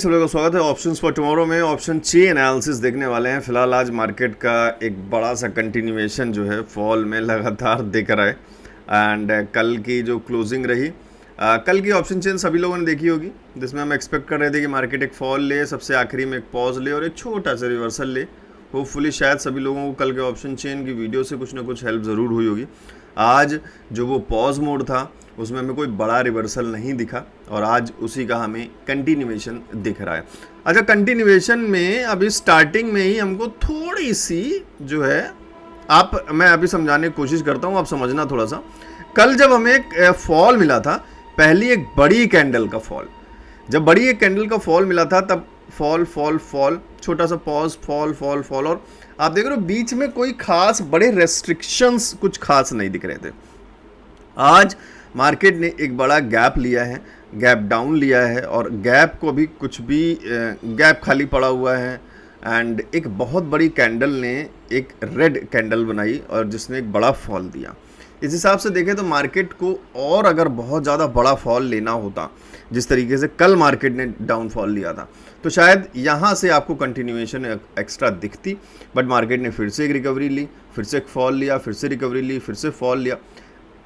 सभी का स्वागत है ऑप्शंस फॉर टुमारो में। ऑप्शन ची एनालिसिस देखने वाले हैं। फिलहाल आज मार्केट का एक बड़ा सा कंटिन्यूएशन जो है फॉल में लगातार दिख रहा है। एंड कल की जो क्लोजिंग रही, कल की ऑप्शन चेन सभी लोगों ने देखी होगी, जिसमें हम एक्सपेक्ट कर रहे थे कि मार्केट एक फॉल ले, सबसे आखिरी में एक पॉज ले और एक छोटा सा रिवर्सल ले। होपफुली शायद सभी लोगों को कल के ऑप्शन चेन की वीडियो से कुछ ना कुछ हेल्प ज़रूर हुई होगी। आज जो वो पॉज मोड था उसमें हमें कोई बड़ा रिवर्सल नहीं दिखा और आज उसी का हमें कंटिन्यूएशन दिख रहा है। अच्छा, कंटिन्यूएशन में अभी स्टार्टिंग में ही हमको थोड़ी सी जो है मैं अभी समझाने की कोशिश करता हूँ, आप समझना थोड़ा सा। कल जब हमें एक फॉल मिला था, पहली एक बड़ी कैंडल का फॉल, जब बड़ी एक कैंडल का फॉल मिला था तब फॉल फॉल फॉल, छोटा सा पॉज, फॉल फॉल फॉल, और आप देख रहे हो बीच में कोई खास बड़े रेस्ट्रिक्शंस कुछ खास नहीं दिख रहे थे। आज मार्केट ने एक बड़ा गैप लिया है, गैप डाउन लिया है और गैप को भी कुछ भी गैप खाली पड़ा हुआ है। एंड एक बहुत बड़ी कैंडल ने एक रेड कैंडल बनाई और जिसने एक बड़ा फॉल दिया। इस हिसाब से देखें तो मार्केट को और अगर बहुत ज़्यादा बड़ा फॉल लेना होता, जिस तरीके से कल मार्केट ने डाउनफॉल लिया था, तो शायद यहाँ से आपको कंटिन्यूएशन एक्स्ट्रा दिखती। बट मार्केट ने फिर से एक रिकवरी ली, फिर से एक फॉल लिया, फिर से रिकवरी ली, फिर से फॉल लिया।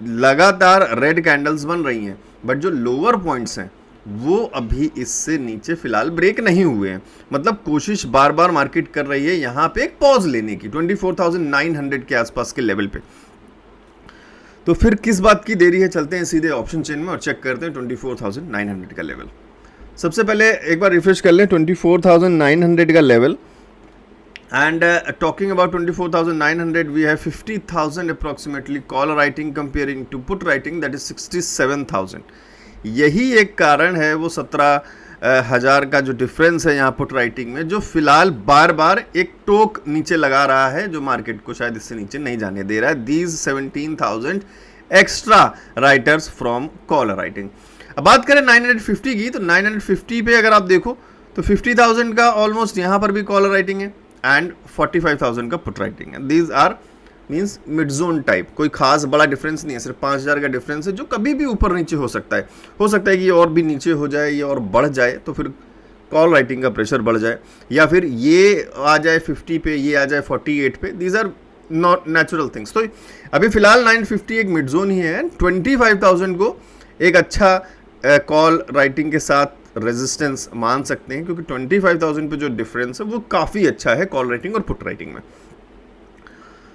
लगातार रेड कैंडल्स बन रही हैं, बट जो लोअर पॉइंट्स हैं वो अभी इससे नीचे फिलहाल ब्रेक नहीं हुए हैं। मतलब कोशिश बार बार मार्केट कर रही है यहाँ पे एक पॉज लेने की 24,900 के आसपास के लेवल पे। तो फिर किस बात की देरी है, चलते हैं सीधे ऑप्शन चेन में और चेक करते हैं 24,900 का लेवल। सबसे पहले एक बार रिफ्रेश कर लें 24,900 का level. And talking about 24,900, we have 50,000 approximately call writing comparing to put writing, that is 67,000। यही एक कारण है वो 17,000 का जो डिफरेंस है यहाँ पुट राइटिंग में, जो फिलहाल बार बार एक टोक नीचे लगा रहा है, जो मार्केट को शायद इससे नीचे नहीं जाने दे रहा है। These 17,000 extra writers from call writing. अब बात करें 950 की, तो 950 पे अगर आप देखो तो 50,000 का ऑलमोस्ट यहाँ पर भी कॉल राइटिंग है एंड 45,000 का पुट राइटिंग है। These are means mid zone type, कोई खास बड़ा डिफरेंस नहीं है, सिर्फ 5,000 का डिफरेंस है जो कभी भी ऊपर नीचे हो सकता है। हो सकता है कि ये और भी नीचे हो जाए, ये और बढ़ जाए, तो फिर कॉल राइटिंग का प्रेशर बढ़ जाए, या फिर ये आ जाए 50 पे, ये आ जाए 48 पे। These are not natural things. तो अभी फिलहाल 950 एक मिड जोन ही है। 25,000 को एक अच्छा कॉल राइटिंग के साथ रेजिस्टेंस मान सकते हैं, क्योंकि 25,000 पे जो डिफरेंस है वो काफ़ी अच्छा है कॉल राइटिंग और पुट राइटिंग में।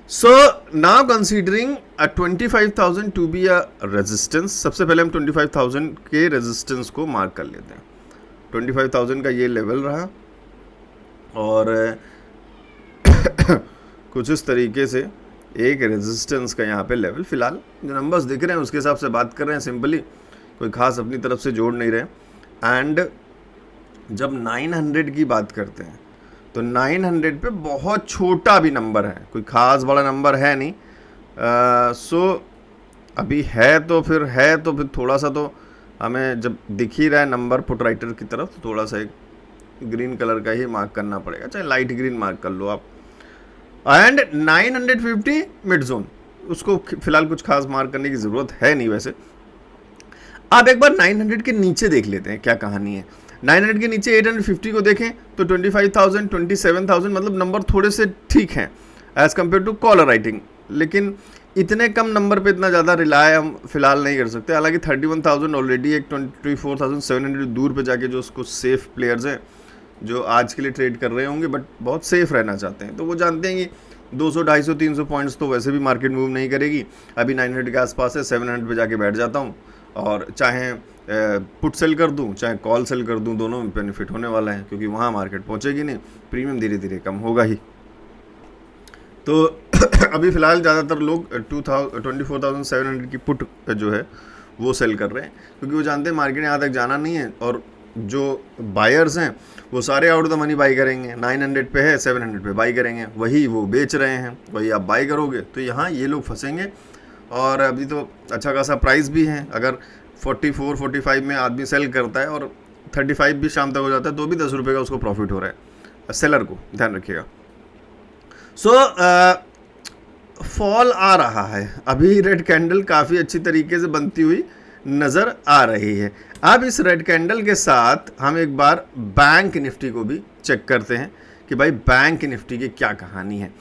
So now considering 25,000 to be a resistance, सबसे पहले हम 25,000 के रेजिस्टेंस को मार्क कर लेते हैं। 25,000 का ये लेवल रहा और कुछ इस तरीके से एक रेजिस्टेंस का यहाँ पे लेवल, फिलहाल जो नंबर्स दिख रहे हैं उसके हिसाब से बात कर रहे हैं, सिंपली कोई खास अपनी तरफ से जोड़ नहीं रहे। एंड जब 900 की बात करते हैं तो 900 पे बहुत छोटा भी नंबर है, कोई खास बड़ा नंबर है नहीं। सो अभी है तो फिर थोड़ा सा तो हमें जब दिख ही रहा है नंबर पुट राइटर की तरफ, तो थोड़ा सा एक ग्रीन कलर का ही मार्क करना पड़ेगा, चाहे लाइट ग्रीन मार्क कर लो आप। एंड 950 मिड जोन, उसको फिलहाल कुछ खास मार्क करने की ज़रूरत है नहीं। वैसे आप एक बार 900 के नीचे देख लेते हैं क्या कहानी है। 900 के नीचे 850 को देखें तो 25,000, 27,000, मतलब नंबर थोड़े से ठीक हैं as compare to caller writing. लेकिन इतने कम नंबर पे इतना ज़्यादा रिलाय हम फिलहाल नहीं कर सकते। हालांकि 31,000 ऑलरेडी एक 24,700 दूर पे जाके जो उसको सेफ प्लेयर्स हैं जो आज के लिए ट्रेड कर रहे होंगे, बट बहुत सेफ रहना चाहते हैं, तो वो जानते हैं कि 200, 250, 300 पॉइंट्स तो वैसे भी मार्केट मूव नहीं करेगी। अभी 900 के आसपास है, 700 पे जाके बैठ जाता हूँ और चाहे पुट सेल कर दूं चाहे कॉल सेल कर दूं, दोनों में बेनिफिट होने वाला है, क्योंकि वहाँ मार्केट पहुँचेगी नहीं, प्रीमियम धीरे धीरे कम होगा ही। तो अभी फ़िलहाल ज़्यादातर लोग 24,700 की पुट जो है वो सेल कर रहे हैं, क्योंकि वो जानते हैं मार्केट यहाँ तक जाना नहीं है और जो बायर्स हैं वो सारे out of the money by करेंगे। 900 पे है, 700 पे बाई करेंगे, वही वो बेच रहे हैं, वही आप बाई करोगे, तो यहाँ ये लोग फंसेंगे। और अभी तो अच्छा खासा प्राइस भी है, अगर 44, 45 में आदमी सेल करता है और 35 भी शाम तक हो जाता है तो भी 10 रुपये का उसको प्रॉफिट हो रहा है सेलर को, ध्यान रखिएगा। सो फॉल आ रहा है, अभी रेड कैंडल काफ़ी अच्छी तरीके से बनती हुई नज़र आ रही है। अब इस रेड कैंडल के साथ हम एक बार बैंक निफ्टी को भी चेक करते हैं कि भाई बैंक निफ्टी की क्या कहानी है।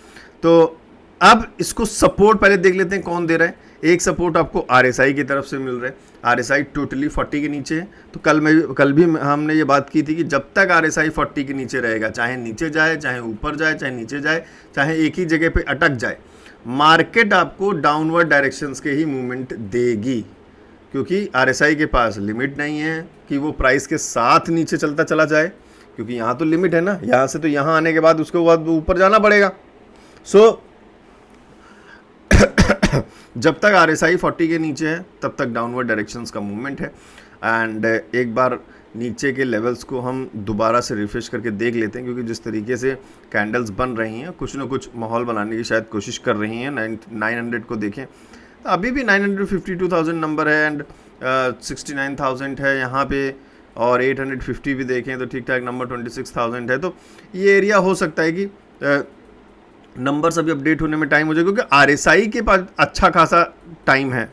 तो अब इसको सपोर्ट पहले देख लेते हैं कौन दे रहा है। एक सपोर्ट आपको आरएसआई की तरफ से मिल रहा है। आरएसआई टोटली 40 के नीचे है। तो कल भी हमने ये बात की थी कि जब तक आरएसआई 40 के नीचे रहेगा, चाहे नीचे जाए, चाहे ऊपर जाए, चाहे नीचे जाए, चाहे एक ही जगह पे अटक जाए, मार्केट आपको डाउनवर्ड डायरेक्शंस के ही मूवमेंट देगी, क्योंकि आरएसआई के पास लिमिट नहीं है कि वो प्राइस के साथ नीचे चलता चला जाए, क्योंकि यहाँ तो लिमिट है ना, यहाँ से तो यहाँ आने के बाद उसके बाद ऊपर जाना पड़ेगा। सो जब तक आरएसआई 40 के नीचे है तब तक डाउनवर्ड डायरेक्शंस का मूवमेंट है। एंड एक बार नीचे के लेवल्स को हम दोबारा से रिफ्रेश करके देख लेते हैं, क्योंकि जिस तरीके से कैंडल्स बन रही हैं कुछ ना कुछ माहौल बनाने की शायद कोशिश कर रही हैं। 900 को देखें, अभी भी 952,000 नंबर है एंड 69,000 है यहाँ पे, और 850 भी देखें तो ठीक ठाक नंबर 26,000 है। तो ये एरिया हो सकता है कि नंबर्स अभी अपडेट होने में टाइम हो जाए, क्योंकि आरएसआई के पास अच्छा खासा टाइम है।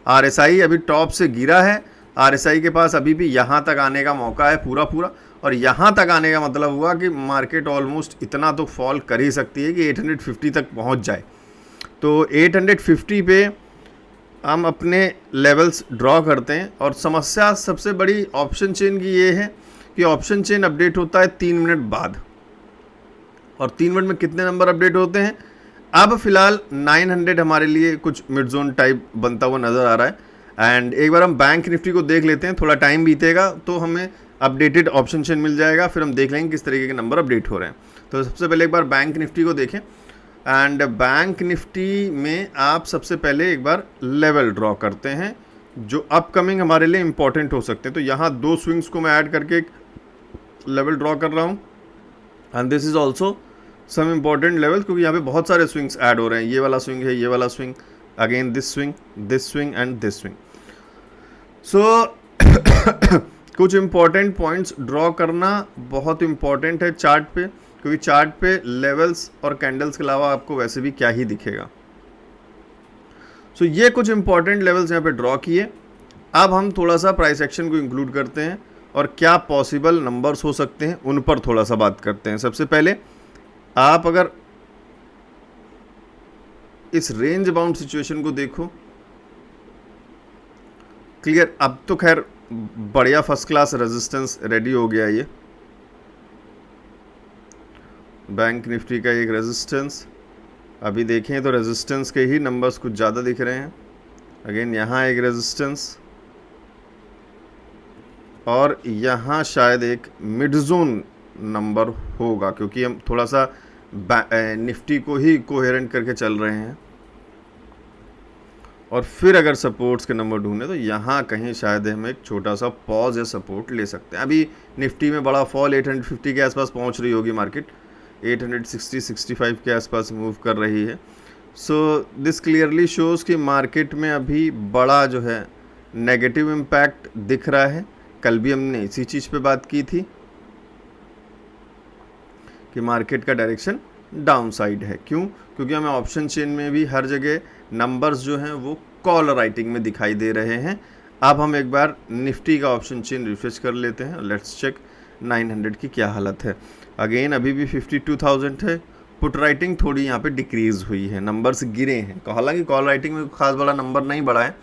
आरएसआई अभी टॉप से गिरा है, आरएसआई के पास अभी भी यहाँ तक आने का मौका है पूरा, और यहाँ तक आने का मतलब हुआ कि मार्केट ऑलमोस्ट इतना तो फॉल कर ही सकती है कि 850 तक पहुँच जाए। तो 850 पे हम अपने लेवल्स ड्रॉ करते हैं। और समस्या सबसे बड़ी ऑप्शन चेन की ये है कि ऑप्शन चेन अपडेट होता है 3 मिनट बाद, और 3 मिनट में कितने नंबर अपडेट होते हैं। अब फिलहाल 900 हमारे लिए कुछ मिड जोन टाइप बनता हुआ नज़र आ रहा है। एंड एक बार हम बैंक निफ्टी को देख लेते हैं, थोड़ा टाइम बीतेगा तो हमें अपडेटेड ऑप्शन चेन मिल जाएगा, फिर हम देख लेंगे किस तरीके के नंबर अपडेट हो रहे हैं। तो सबसे पहले एक बार बैंक निफ्टी को देखें, एंड बैंक निफ्टी में आप सबसे पहले एक बार लेवल ड्रॉ करते हैं जो अपकमिंग हमारे लिए इंपॉर्टेंट हो सकते हैं। तो यहाँ 2 स्विंग्स को मैं ऐड करके एक लेवल ड्रॉ कर रहा हूँ, and this is also some important level, क्योंकि यहाँ पे बहुत सारे स्विंग्स ऐड हो रहे हैं। ये वाला स्विंग है, ये वाला swing, again this swing and this swing. So कुछ इम्पॉर्टेंट पॉइंट्स ड्रॉ करना बहुत इम्पॉर्टेंट है चार्ट पे, क्योंकि चार्ट पे लेवल्स और कैंडल्स के अलावा आपको वैसे भी क्या ही दिखेगा। सो ये कुछ इंपॉर्टेंट लेवल्स यहाँ पे ड्रॉ किए। अब हम थोड़ा सा प्राइस एक्शन को इंक्लूड करते हैं और क्या पॉसिबल नंबर्स हो सकते हैं उन पर थोड़ा सा बात करते हैं। सबसे पहले आप अगर इस रेंज बाउंड सिचुएशन को देखो, क्लियर, अब तो खैर बढ़िया फर्स्ट क्लास रेजिस्टेंस रेडी हो गया। ये बैंक निफ्टी का एक रेजिस्टेंस, अभी देखें तो रेजिस्टेंस के ही नंबर्स कुछ ज़्यादा दिख रहे हैं। अगेन यहाँ एक रेजिस्टेंस, और यहाँ शायद एक मिड जोन नंबर होगा, क्योंकि हम थोड़ा सा निफ्टी को ही कोहेरेंट करके चल रहे हैं। और फिर अगर सपोर्ट्स के नंबर ढूंढे तो यहाँ कहीं शायद हम एक छोटा सा पॉज या सपोर्ट ले सकते हैं। अभी निफ्टी में बड़ा फॉल 850 के आसपास पहुँच रही होगी, मार्केट 860-65 के आसपास मूव कर रही है। सो दिस क्लियरली शोज़ कि मार्केट में अभी बड़ा जो है नेगेटिव इम्पैक्ट दिख रहा है। कल भी हमने इसी चीज़ पे बात की थी कि मार्केट का डायरेक्शन डाउन साइड है। क्यों? क्योंकि हमें ऑप्शन चेन में भी हर जगह नंबर्स जो हैं वो कॉल राइटिंग में दिखाई दे रहे हैं। अब हम एक बार निफ्टी का ऑप्शन चेन रिफ्रेश कर लेते हैं। लेट्स चेक 900 की क्या हालत है। अगेन अभी भी 52,000 है। पुट राइटिंग थोड़ी यहाँ पे डिक्रीज़ हुई है, नंबर्स गिरे हैं। हालांकि कॉल राइटिंग में खास बड़ा नंबर नहीं बढ़ा है,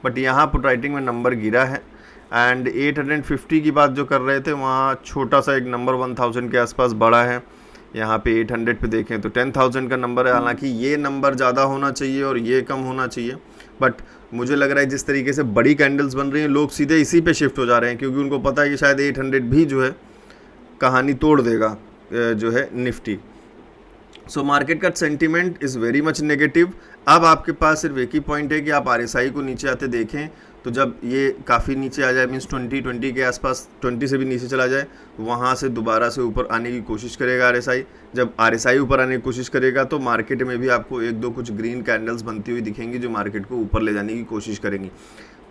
बट यहाँ पुट राइटिंग में नंबर गिरा है। एंड 850 की बात जो कर रहे थे वहाँ छोटा सा एक नंबर 1000 के आसपास बढ़ा है। यहाँ पे 800 पे देखें तो 10,000 का नंबर है। हालांकि ये नंबर ज़्यादा होना चाहिए और ये कम होना चाहिए, बट मुझे लग रहा है जिस तरीके से बड़ी कैंडल्स बन रही हैं लोग सीधे इसी पे शिफ्ट हो जा रहे हैं, क्योंकि उनको पता है कि शायद 800 भी जो है कहानी तोड़ देगा जो है निफ्टी। सो मार्केट का sentiment is very much negative. अब आपके पास सिर्फ एक ही पॉइंट है कि आप आरएसआई को नीचे आते देखें, तो जब ये काफ़ी नीचे आ जाए, मीन्स 20 के आसपास, 20 से भी नीचे चला जाए, वहाँ से दोबारा से ऊपर आने की कोशिश करेगा आरएसआई। जब आरएसआई ऊपर आने की कोशिश करेगा तो मार्केट में भी आपको एक दो कुछ ग्रीन कैंडल्स बनती हुई दिखेंगी जो मार्केट को ऊपर ले जाने की कोशिश करेंगी।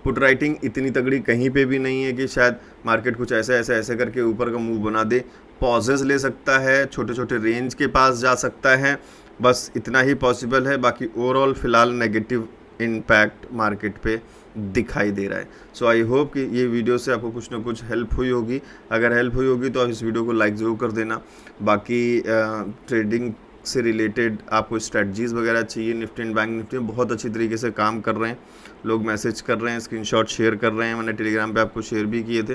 पुट राइटिंग इतनी तगड़ी कहीं पे भी नहीं है कि शायद मार्केट कुछ ऐसे करके ऊपर का मूव बना दे। पॉजेज ले सकता है, छोटे छोटे रेंज के पास जा सकता है, बस इतना ही पॉसिबल है। बाकी ओवरऑल फ़िलहाल नेगेटिव इम्पैक्ट मार्केट पे दिखाई दे रहा है। सो आई होप कि ये वीडियो से आपको कुछ ना कुछ हेल्प हुई होगी। अगर हेल्प हुई होगी तो आप इस वीडियो को लाइक ज़रूर कर देना। बाकी ट्रेडिंग से रिलेटेड आपको स्ट्रेटजीज़ वगैरह चाहिए, निफ्टी एंड बैंक निफ्टी में बहुत अच्छी तरीके से काम कर रहे हैं, लोग मैसेज कर रहे हैं, स्क्रीनशॉट शेयर कर रहे हैं, मैंने टेलीग्राम पे आपको शेयर भी किए थे।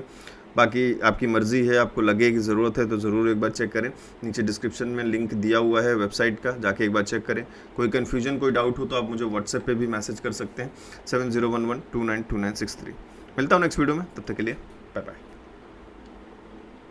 बाकी आपकी मर्ज़ी है, आपको लगे कि ज़रूरत है तो ज़रूर एक बार चेक करें। नीचे डिस्क्रिप्शन में लिंक दिया हुआ है वेबसाइट का, जाके एक बार चेक करें। कोई कन्फ्यूजन, कोई डाउट हो तो आप मुझे व्हाट्सएप पे भी मैसेज कर सकते हैं 7011292963। मिलता हूँ नेक्स्ट वीडियो में, तब तक के लिए बाय बाय।